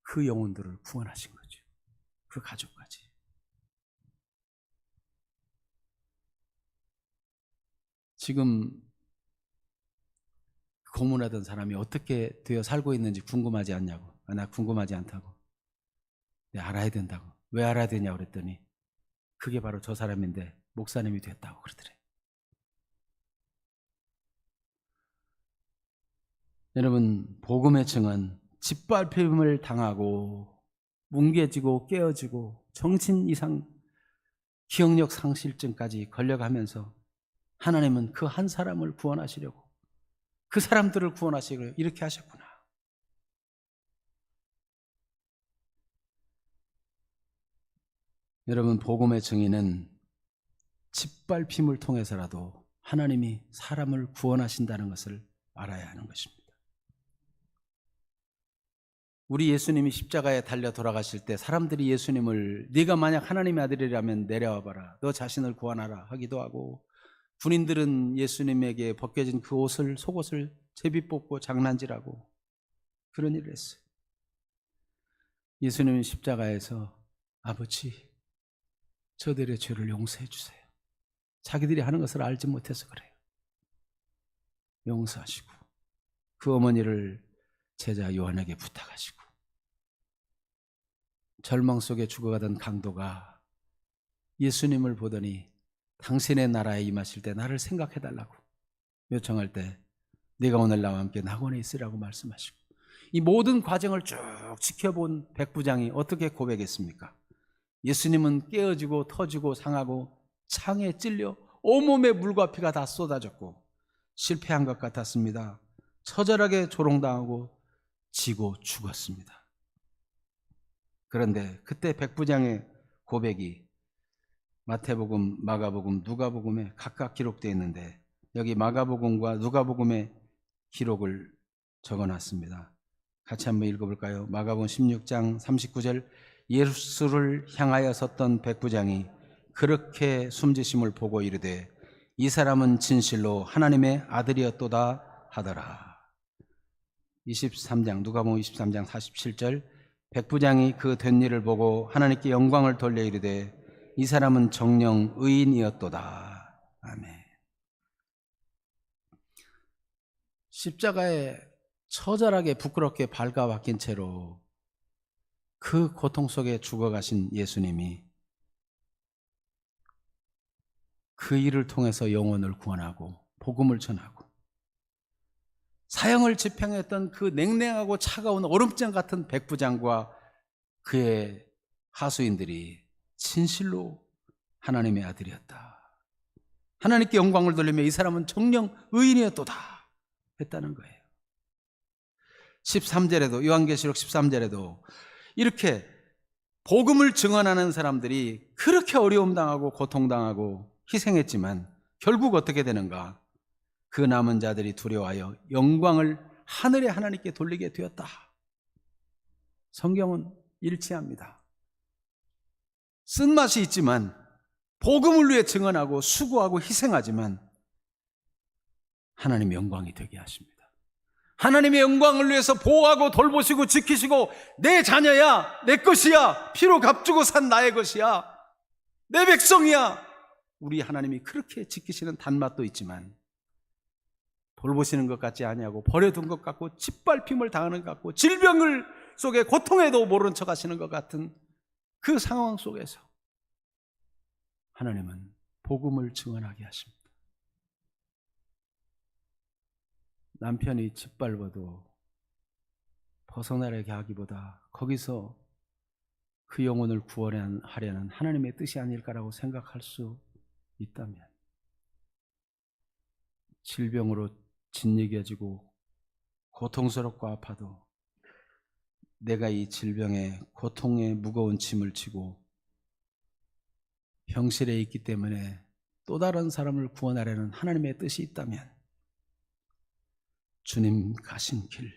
그 영혼들을 구원하신 거죠. 그 가족까지. 지금 고문하던 사람이 어떻게 되어 살고 있는지 궁금하지 않냐고. 나 궁금하지 않다고. 알아야 된다고. 왜 알아야 되냐고 그랬더니 그게 바로 저 사람인데 목사님이 됐다고 그러더래. 여러분, 복음의 증은 짓밟힘을 당하고 뭉개지고 깨어지고 정신 이상 기억력 상실증까지 걸려가면서 하나님은 그 한 사람을 구원하시려고, 그 사람들을 구원하시려고 이렇게 하셨구나. 여러분, 복음의 증인은 짓밟힘을 통해서라도 하나님이 사람을 구원하신다는 것을 알아야 하는 것입니다. 우리 예수님이 십자가에 달려 돌아가실 때 사람들이 예수님을 네가 만약 하나님의 아들이라면 내려와 봐라, 너 자신을 구원하라 하기도 하고, 군인들은 예수님에게 벗겨진 그 옷을, 속옷을 제비 뽑고 장난질하고 그런 일을 했어요. 예수님은 십자가에서 아버지, 저들의 죄를 용서해 주세요. 자기들이 하는 것을 알지 못해서 그래요. 용서하시고 그 어머니를 제자 요한에게 부탁하시고, 절망 속에 죽어가던 강도가 예수님을 보더니 당신의 나라에 임하실 때 나를 생각해달라고 요청할 때 네가 오늘 나와 함께 낙원에 있으라고 말씀하시고, 이 모든 과정을 쭉 지켜본 백부장이 어떻게 고백했습니까? 예수님은 깨어지고 터지고 상하고 창에 찔려 온몸에 물과 피가 다 쏟아졌고 실패한 것 같았습니다. 처절하게 조롱당하고 지고 죽었습니다. 그런데 그때 백부장의 고백이 마태복음, 마가복음, 누가복음에 각각 기록되어 있는데, 여기 마가복음과 누가복음의 기록을 적어놨습니다. 같이 한번 읽어볼까요? 마가복음 16장 39절, 예수를 향하여 섰던 백부장이 그렇게 숨지심을 보고 이르되 이 사람은 진실로 하나님의 아들이었도다 하더라. 23장, 누가복음 23장 47절, 백부장이 그 된 일을 보고 하나님께 영광을 돌려 이르되 이 사람은 정녕 의인이었도다. 아멘. 십자가에 처절하게 부끄럽게 발가 박힌 채로 그 고통 속에 죽어가신 예수님이 그 일을 통해서 영혼을 구원하고 복음을 전하고, 사형을 집행했던 그 냉랭하고 차가운 얼음장 같은 백부장과 그의 하수인들이 진실로 하나님의 아들이었다, 하나님께 영광을 돌리며 이 사람은 정녕 의인이었도다 했다는 거예요. 13절에도, 요한계시록 13절에도 이렇게 복음을 증언하는 사람들이 그렇게 어려움 당하고 고통당하고 희생했지만 결국 어떻게 되는가? 그 남은 자들이 두려워하여 영광을 하늘의 하나님께 돌리게 되었다. 성경은 일치합니다. 쓴맛이 있지만 복음을 위해 증언하고 수고하고 희생하지만 하나님의 영광이 되게 하십니다. 하나님의 영광을 위해서 보호하고 돌보시고 지키시고, 내 자녀야, 내 것이야, 피로 값주고 산 나의 것이야, 내 백성이야, 우리 하나님이 그렇게 지키시는 단맛도 있지만 돌보시는 것 같지 아니하고 버려둔 것 같고 짓밟힘을 당하는 것 같고 질병을 속에 고통에도 모른 척 하시는 것 같은 그 상황 속에서 하나님은 복음을 증언하게 하십니다. 남편이 짓밟아도 벗어나려게 하기보다 거기서 그 영혼을 구원하려는 하나님의 뜻이 아닐까라고 생각할 수 있다면, 질병으로 짓이겨지고 고통스럽고 아파도 내가 이 질병의 고통의 무거운 짐을 지고 병실에 있기 때문에 또 다른 사람을 구원하려는 하나님의 뜻이 있다면, 주님 가신 길,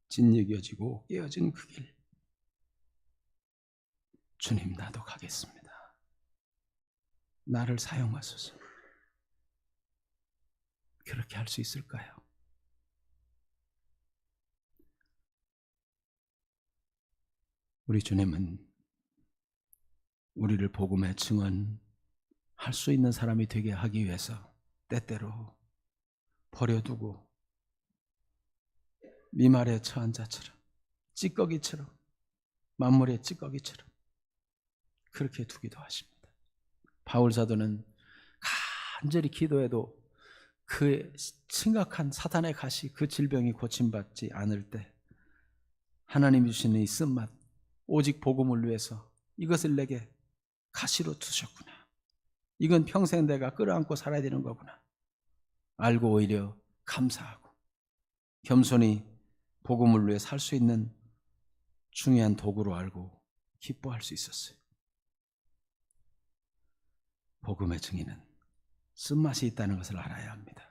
짓이겨지고 깨어진 그 길, 주님 나도 가겠습니다, 나를 사용하소서, 그렇게 할 수 있을까요? 우리 주님은 우리를 복음의 증언할 수 있는 사람이 되게 하기 위해서 때때로 버려두고 미말에 처한 자처럼, 찌꺼기처럼, 만물의 찌꺼기처럼 그렇게 두기도 하십니다. 바울 사도는 간절히 기도해도 그 심각한 사탄의 가시, 그 질병이 고침받지 않을 때 하나님이 주시는 이 쓴맛, 오직 복음을 위해서 이것을 내게 가시로 두셨구나, 이건 평생 내가 끌어안고 살아야 되는 거구나 알고 오히려 감사하고 겸손히 복음을 위해 살 수 있는 중요한 도구로 알고 기뻐할 수 있었어요. 복음의 증인은 쓴맛이 있다는 것을 알아야 합니다.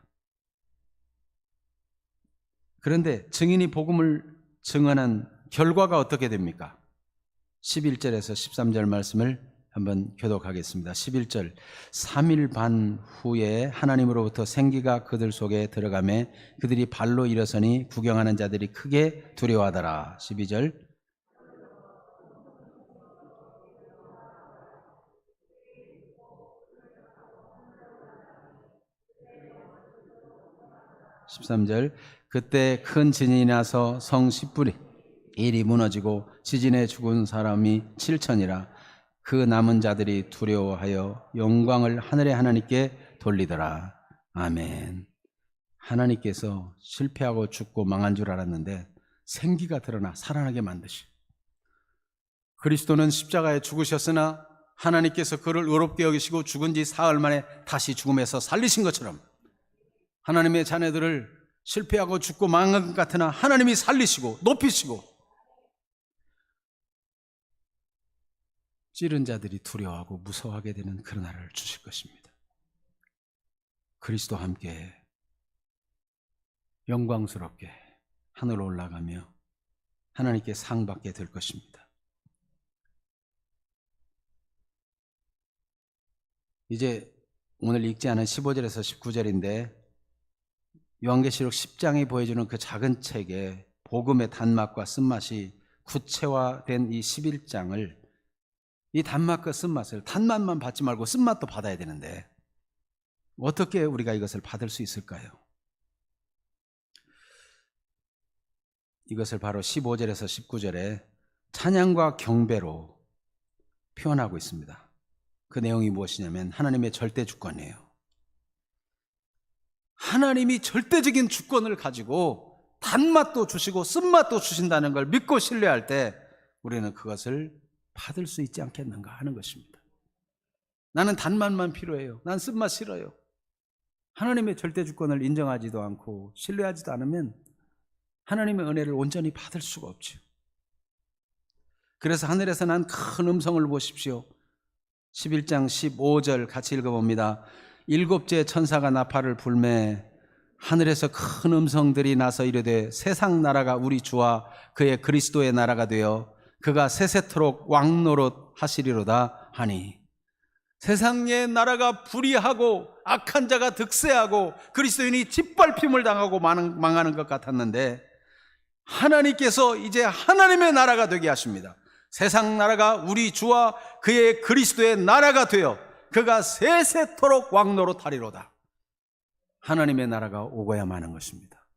그런데 증인이 복음을 증언한 결과가 어떻게 됩니까? 11절에서 13절 말씀을 한번 교독하겠습니다. 11절 3일 반 후에 하나님으로부터 생기가 그들 속에 들어가매 그들이 발로 일어서니 구경하는 자들이 크게 두려워하더라. 12절 13절 그때 큰 지진이 나서 성 10불이 1이 무너지고 지진에 죽은 사람이 7천이라 그 남은 자들이 두려워하여 영광을 하늘의 하나님께 돌리더라. 아멘. 하나님께서 실패하고 죽고 망한 줄 알았는데 생기가 드러나 살아나게 만드시. 그리스도는 십자가에 죽으셨으나 하나님께서 그를 의롭게 여기시고 죽은 지 사흘 만에 다시 죽음에서 살리신 것처럼 하나님의 자녀들을 실패하고 죽고 망한 것 같으나 하나님이 살리시고 높이시고 찌른 자들이 두려워하고 무서워하게 되는 그런 날을 주실 것입니다. 그리스도와 함께 영광스럽게 하늘로 올라가며 하나님께 상 받게 될 것입니다. 이제 오늘 읽지 않은 15절에서 19절인데 요한계시록 10장이 보여주는 그 작은 책에 복음의 단맛과 쓴맛이 구체화된 이 11장을 이 단맛과 쓴맛을 단맛만 받지 말고 쓴맛도 받아야 되는데 어떻게 우리가 이것을 받을 수 있을까요? 이것을 바로 15절에서 19절에 찬양과 경배로 표현하고 있습니다. 그 내용이 무엇이냐면 하나님의 절대 주권이에요. 하나님이 절대적인 주권을 가지고 단맛도 주시고 쓴맛도 주신다는 걸 믿고 신뢰할 때 우리는 그것을 받을 수 있지 않겠는가 하는 것입니다. 나는 단맛만 필요해요. 난 쓴맛 싫어요. 하나님의 절대 주권을 인정하지도 않고 신뢰하지도 않으면 하나님의 은혜를 온전히 받을 수가 없죠. 그래서 하늘에서 난 큰 음성을 보십시오. 11장 15절 같이 읽어봅니다. 일곱째 천사가 나팔을 불매 하늘에서 큰 음성들이 나서 이르되 세상 나라가 우리 주와 그의 그리스도의 나라가 되어 그가 세세토록 왕노릇 하시리로다 하니. 세상의 나라가 불의하고 악한 자가 득세하고 그리스도인이 짓밟힘을 당하고 망하는 것 같았는데 하나님께서 이제 하나님의 나라가 되게 하십니다. 세상 나라가 우리 주와 그의 그리스도의 나라가 되어 그가 세세토록 왕노릇 하리로다. 하나님의 나라가 오고야만 하는 것입니다.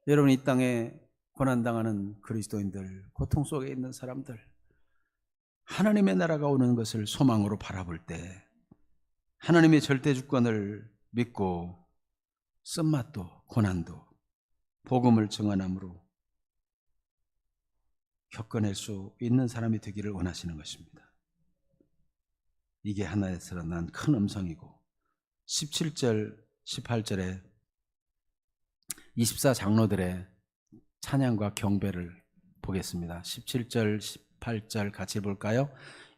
여러분, 이 땅에 고난당하는 그리스도인들, 고통 속에 있는 사람들, 하나님의 나라가 오는 것을 소망으로 바라볼 때 하나님의 절대 주권을 믿고 쓴맛도 고난도 복음을 증언함으로 겪어낼 수 있는 사람이 되기를 원하시는 것입니다. 이게 하나에서 난 큰 음성이고 17절 18절에 24장로들의 찬양과 경배를 보겠습니다. 17절 18절 같이 볼까요?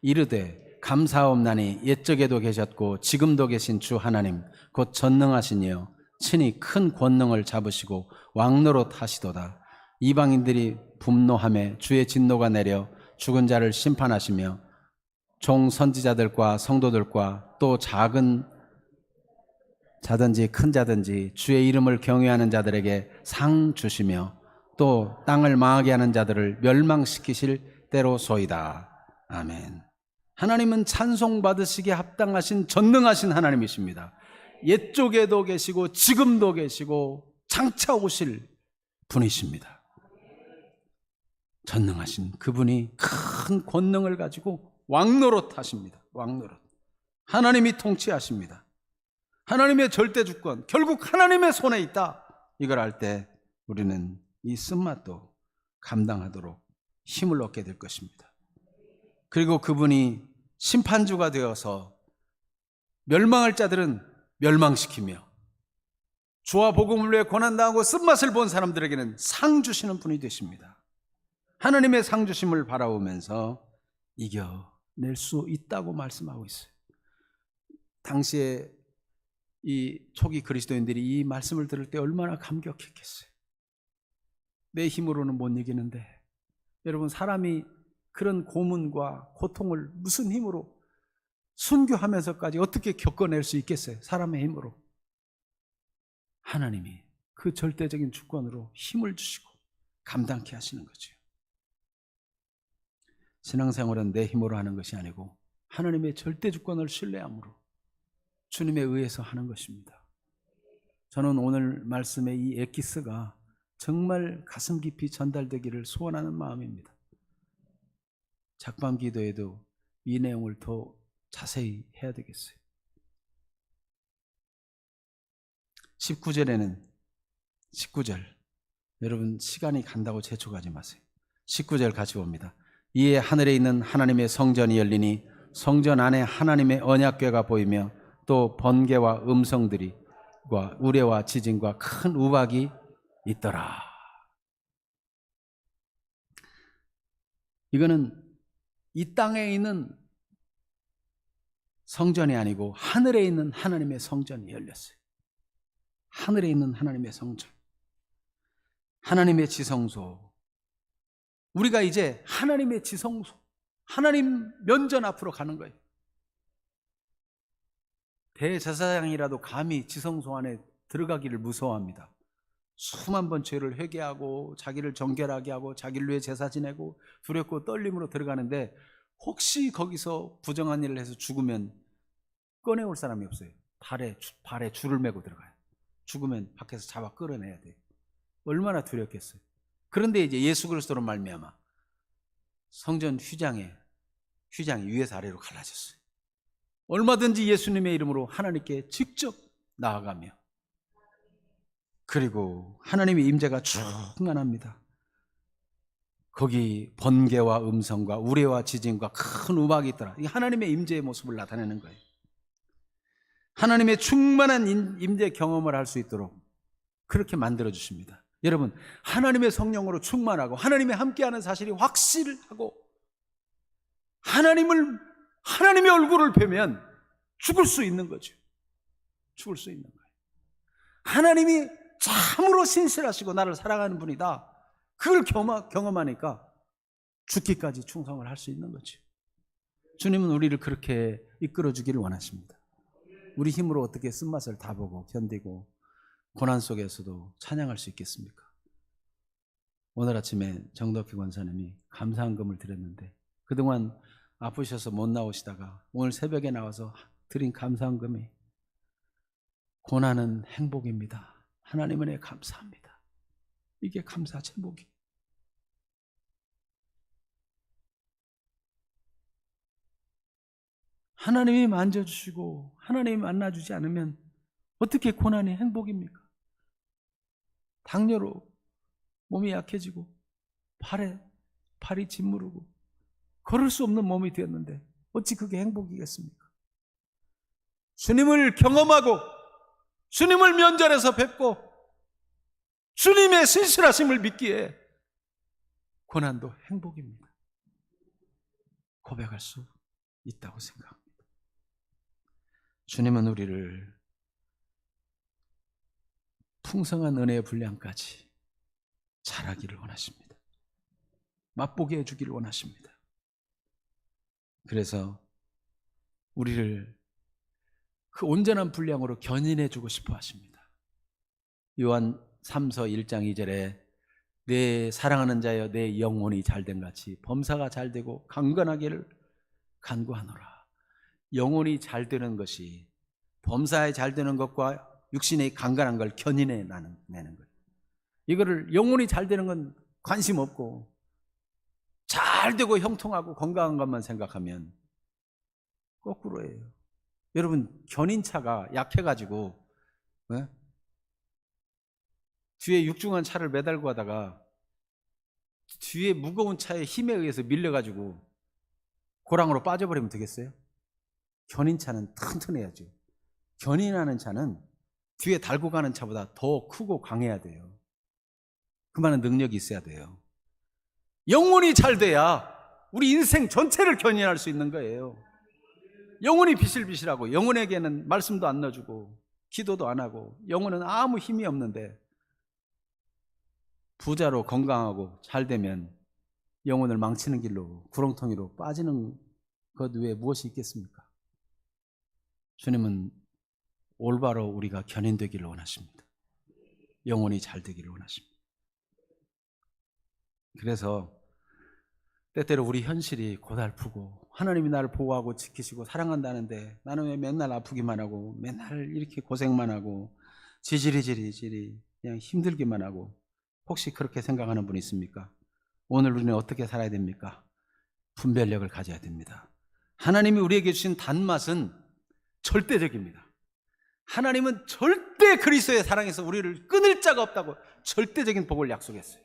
이르되 감사옵나니 옛적에도 계셨고 지금도 계신 주 하나님 곧 전능하신 이여 친히 큰 권능을 잡으시고 왕노릇 하시도다. 이방인들이 분노하며 주의 진노가 내려 죽은 자를 심판하시며 종 선지자들과 성도들과 또 작은 자든지 큰 자든지 주의 이름을 경외하는 자들에게 상 주시며 또 땅을 망하게 하는 자들을 멸망시키실 때로소이다. 아멘. 하나님은 찬송받으시기에 합당하신 전능하신 하나님이십니다. 옛적에도 계시고 지금도 계시고 장차 오실 분이십니다. 전능하신 그분이 큰 권능을 가지고 왕노릇 하십니다. 왕노릇. 하나님이 통치하십니다. 하나님의 절대 주권, 결국 하나님의 손에 있다. 이걸 알 때 우리는 이 쓴맛도 감당하도록 힘을 얻게 될 것입니다. 그리고 그분이 심판주가 되어서 멸망할 자들은 멸망시키며 주와 복음을 위해 고난당하고 쓴맛을 본 사람들에게는 상 주시는 분이 되십니다. 하나님의 상 주심을 바라보면서 이겨낼 수 있다고 말씀하고 있어요. 당시에 이 초기 그리스도인들이 이 말씀을 들을 때 얼마나 감격했겠어요. 내 힘으로는 못 이기는데, 여러분, 사람이 그런 고문과 고통을 무슨 힘으로, 순교하면서까지 어떻게 겪어낼 수 있겠어요? 사람의 힘으로. 하나님이 그 절대적인 주권으로 힘을 주시고 감당케 하시는 거죠. 신앙생활은 내 힘으로 하는 것이 아니고 하나님의 절대 주권을 신뢰함으로 주님에 의해서 하는 것입니다. 저는 오늘 말씀의 이 엑기스가 정말 가슴 깊이 전달되기를 소원하는 마음입니다. 작밤 기도에도 이 내용을 더 자세히 해야 되겠어요. 19절에는 19절, 여러분 시간이 간다고 재촉하지 마세요. 19절 같이 봅니다. 이에 하늘에 있는 하나님의 성전이 열리니 성전 안에 하나님의 언약궤가 보이며 또 번개와 음성들과 우레와 지진과 큰 우박이 있더라. 이거는 이 땅에 있는 성전이 아니고 하늘에 있는 하나님의 성전이 열렸어요. 하늘에 있는 하나님의 성전, 하나님의 지성소. 우리가 이제 하나님의 지성소, 하나님 면전 앞으로 가는 거예요. 대제사장이라도 감히 지성소 안에 들어가기를 무서워합니다. 수만 번 죄를 회개하고 자기를 정결하게 하고 자기를 위해 제사 지내고 두렵고 떨림으로 들어가는데, 혹시 거기서 부정한 일을 해서 죽으면 꺼내올 사람이 없어요. 발에 줄을 메고 들어가요. 죽으면 밖에서 잡아 끌어내야 돼요. 얼마나 두렵겠어요. 그런데 이제 예수 그리스도로 말미암아 성전 휘장이 위에서 아래로 갈라졌어요. 얼마든지 예수님의 이름으로 하나님께 직접 나아가며, 그리고 하나님의 임재가 충만합니다. 거기 번개와 음성과 우레와 지진과 큰 우박이 있더라. 이 하나님의 임재의 모습을 나타내는 거예요. 하나님의 충만한 임재 경험을 할 수 있도록 그렇게 만들어 주십니다. 여러분, 하나님의 성령으로 충만하고 하나님의 함께하는 사실이 확실하고 하나님의 얼굴을 뵈면 죽을 수 있는 거죠. 죽을 수 있는 거예요. 하나님이 참으로 신실하시고 나를 사랑하는 분이다. 그걸 경험하니까 죽기까지 충성을 할 수 있는 거죠. 주님은 우리를 그렇게 이끌어 주기를 원하십니다. 우리 힘으로 어떻게 쓴맛을 다 보고 견디고 고난 속에서도 찬양할 수 있겠습니까? 오늘 아침에 정덕희 권사님이 감사한금을 드렸는데, 그동안 아프셔서 못 나오시다가 오늘 새벽에 나와서 드린 감사한금이 고난은 행복입니다. 하나님 은혜 감사합니다. 이게 감사 제목이. 하나님이 만져주시고 하나님이 만나주지 않으면 어떻게 고난이 행복입니까? 당뇨로 몸이 약해지고 팔이 짓무르고 걸을 수 없는 몸이 되었는데 어찌 그게 행복이겠습니까? 주님을 경험하고 주님을 면전에서 뵙고 주님의 신실하심을 믿기에 고난도 행복입니다. 고백할 수 있다고 생각합니다. 주님은 우리를 풍성한 은혜의 분량까지 자라기를 원하십니다. 맛보게 해주기를 원하십니다. 그래서 우리를 그 온전한 분량으로 견인해주고 싶어 하십니다. 요한 3서 1장 2절에 내 사랑하는 자여 내 영혼이 잘된 같이 범사가 잘되고 강건하기를 간구하노라. 영혼이 잘되는 것이 범사에 잘되는 것과 육신의 강건한 걸 견인해내는 거예요. 이거를 영혼이 잘되는 건 관심 없고 잘되고 형통하고 건강한 것만 생각하면 거꾸로예요. 여러분, 견인차가 약해가지고 뒤에 육중한 차를 매달고 하다가 뒤에 무거운 차의 힘에 의해서 밀려가지고 고랑으로 빠져버리면 되겠어요? 견인차는 튼튼해야죠. 견인하는 차는 뒤에 달고 가는 차보다 더 크고 강해야 돼요. 그만한 능력이 있어야 돼요. 영혼이 잘 돼야 우리 인생 전체를 견인할 수 있는 거예요. 영혼이 비실비실하고 영혼에게는 말씀도 안 넣어주고 기도도 안 하고 영혼은 아무 힘이 없는데 부자로 건강하고 잘 되면 영혼을 망치는 길로 구렁텅이로 빠지는 것 외에 무엇이 있겠습니까? 주님은 올바로 우리가 견인되기를 원하십니다. 영혼이 잘 되기를 원하십니다. 그래서 때때로 우리 현실이 고달프고 하나님이 나를 보호하고 지키시고 사랑한다는데 나는 왜 맨날 아프기만 하고 맨날 이렇게 고생만 하고 지지리 그냥 힘들기만 하고, 혹시 그렇게 생각하는 분 있습니까? 오늘 우리는 어떻게 살아야 됩니까? 분별력을 가져야 됩니다. 하나님이 우리에게 주신 단맛은 절대적입니다. 하나님은 절대 그리스도의 사랑에서 우리를 끊을 자가 없다고 절대적인 복을 약속했어요.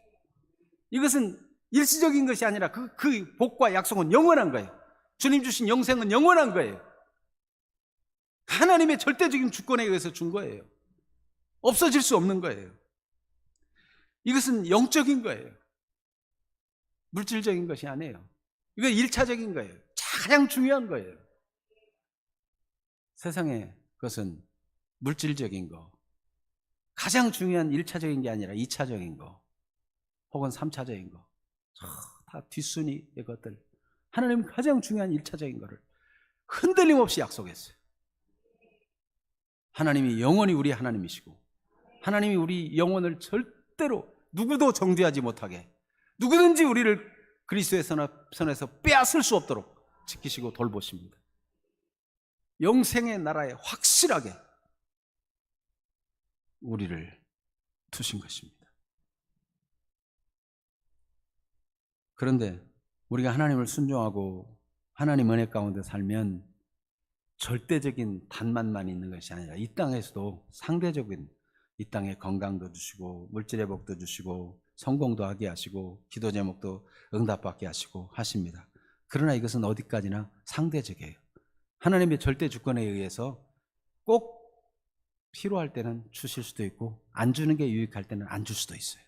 이것은 일시적인 것이 아니라 그 복과 약속은 영원한 거예요. 주님 주신 영생은 영원한 거예요. 하나님의 절대적인 주권에 의해서 준 거예요. 없어질 수 없는 거예요. 이것은 영적인 거예요. 물질적인 것이 아니에요. 이건 1차적인 거예요. 가장 중요한 거예요. 세상의 것은 물질적인 거, 가장 중요한 1차적인 게 아니라 2차적인 거 혹은 3차적인 거, 다 뒷순위의 것들. 하나님은 가장 중요한 1차적인 거를 흔들림 없이 약속했어요. 하나님이 영원히 우리 하나님이시고 하나님이 우리 영혼을 절대로 누구도 정죄하지 못하게, 누구든지 우리를 그리스도의 손에서 빼앗을 수 없도록 지키시고 돌보십니다. 영생의 나라에 확실하게 우리를 두신 것입니다. 그런데 우리가 하나님을 순종하고 하나님 은혜 가운데 살면 절대적인 단맛만 있는 것이 아니라 이 땅에서도 상대적인, 이 땅에 건강도 주시고 물질의 복도 주시고 성공도 하게 하시고 기도 제목도 응답받게 하시고 하십니다. 그러나 이것은 어디까지나 상대적이에요. 하나님의 절대 주권에 의해서 꼭 필요할 때는 주실 수도 있고 안 주는 게 유익할 때는 안 줄 수도 있어요.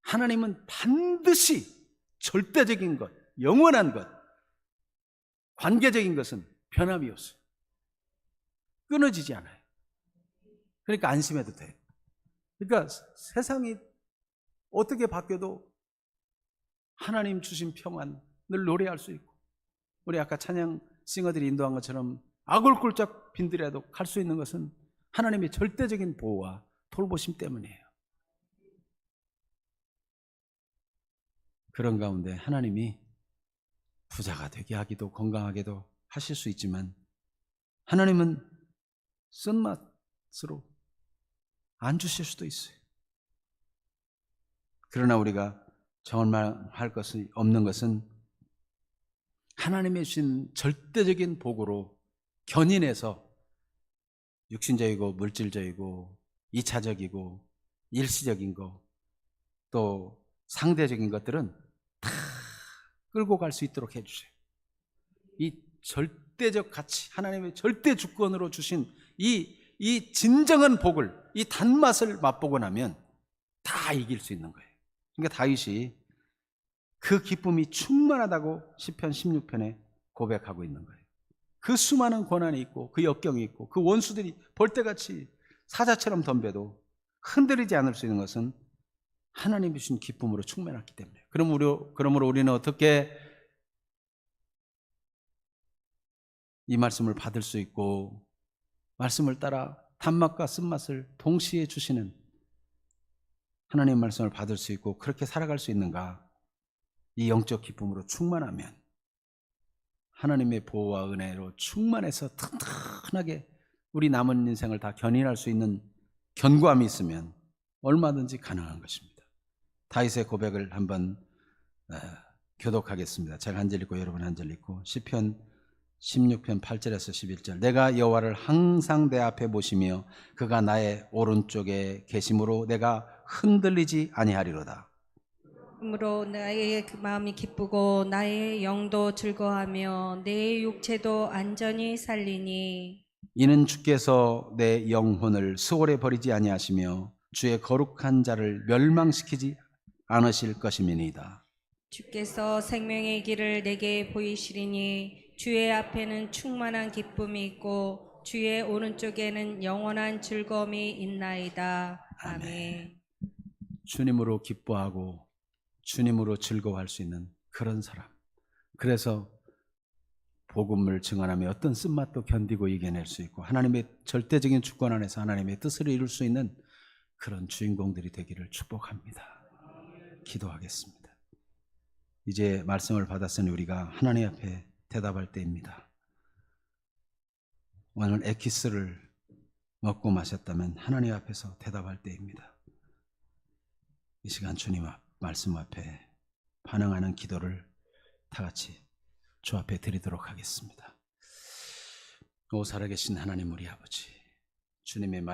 하나님은 반드시 절대적인 것, 영원한 것, 관계적인 것은 변함이 없어요. 끊어지지 않아요. 그러니까 안심해도 돼요. 그러니까 세상이 어떻게 바뀌어도 하나님 주신 평안을 노래할 수 있고, 우리 아까 찬양 싱어들이 인도한 것처럼 아골골짝 빈들이라도 갈 수 있는 것은 하나님의 절대적인 보호와 돌보심 때문이에요. 그런 가운데 하나님이 부자가 되게 하기도 건강하게도 하실 수 있지만 하나님은 쓴맛으로 안 주실 수도 있어요. 그러나 우리가 정말 것이 없는 것은 하나님의 주신 절대적인 복으로 견인해서 육신적이고 물질적이고 2차적이고 일시적인 거 또 상대적인 것들은 다 끌고 갈 수 있도록 해주세요. 이 절대적 가치, 하나님의 절대 주권으로 주신 이 진정한 복을, 이 단맛을 맛보고 나면 다 이길 수 있는 거예요. 그러니까 다윗이 그 기쁨이 충만하다고 시편 16편에 고백하고 있는 거예요. 그 수많은 고난이 있고 그 역경이 있고 그 원수들이 벌떼같이 사자처럼 덤벼도 흔들리지 않을 수 있는 것은 하나님이 주신 기쁨으로 충만했기 때문에. 그러므로 우리는 어떻게 이 말씀을 받을 수 있고 말씀을 따라 단맛과 쓴맛을 동시에 주시는 하나님의 말씀을 받을 수 있고 그렇게 살아갈 수 있는가? 이 영적 기쁨으로 충만하면, 하나님의 보호와 은혜로 충만해서 튼튼하게 우리 남은 인생을 다 견인할 수 있는 견고함이 있으면 얼마든지 가능한 것입니다. 다윗의 고백을 한번 교독하겠습니다. 제가 한 절 읽고 여러분 한 절 읽고, 시편 16편 8절에서 11절. 내가 여호와를 항상 내 앞에 모시며 그가 나의 오른쪽에 계심으로 내가 흔들리지 아니하리로다. 그러므로 나의 그 마음이 기쁘고 나의 영도 즐거하며 내 육체도 안전히 살리니. 이는 주께서 내 영혼을 수월에 버리지 아니하시며 주의 거룩한 자를 멸망시키지 않으실 것임이니이다. 주께서 생명의 길을 내게 보이시리니 주의 앞에는 충만한 기쁨이 있고 주의 오른쪽에는 영원한 즐거움이 있나이다. 아멘. 주님으로 기뻐하고 주님으로 즐거워할 수 있는 그런 사람. 그래서 복음을 증언하며 어떤 쓴맛도 견디고 이겨낼 수 있고 하나님의 절대적인 주권 안에서 하나님의 뜻을 이룰 수 있는 그런 주인공들이 되기를 축복합니다. 기도하겠습니다. 이제 말씀을 받았으니 우리가 하나님 앞에 대답할 때입니다. 오늘 에키스를 먹고 마셨다면 하나님 앞에서 대답할 때입니다. 이 시간 주님 말씀 앞에 반응하는 기도를 다 같이 주 앞에 드리도록 하겠습니다. 오 살아계신 하나님 우리 아버지, 주님의 말씀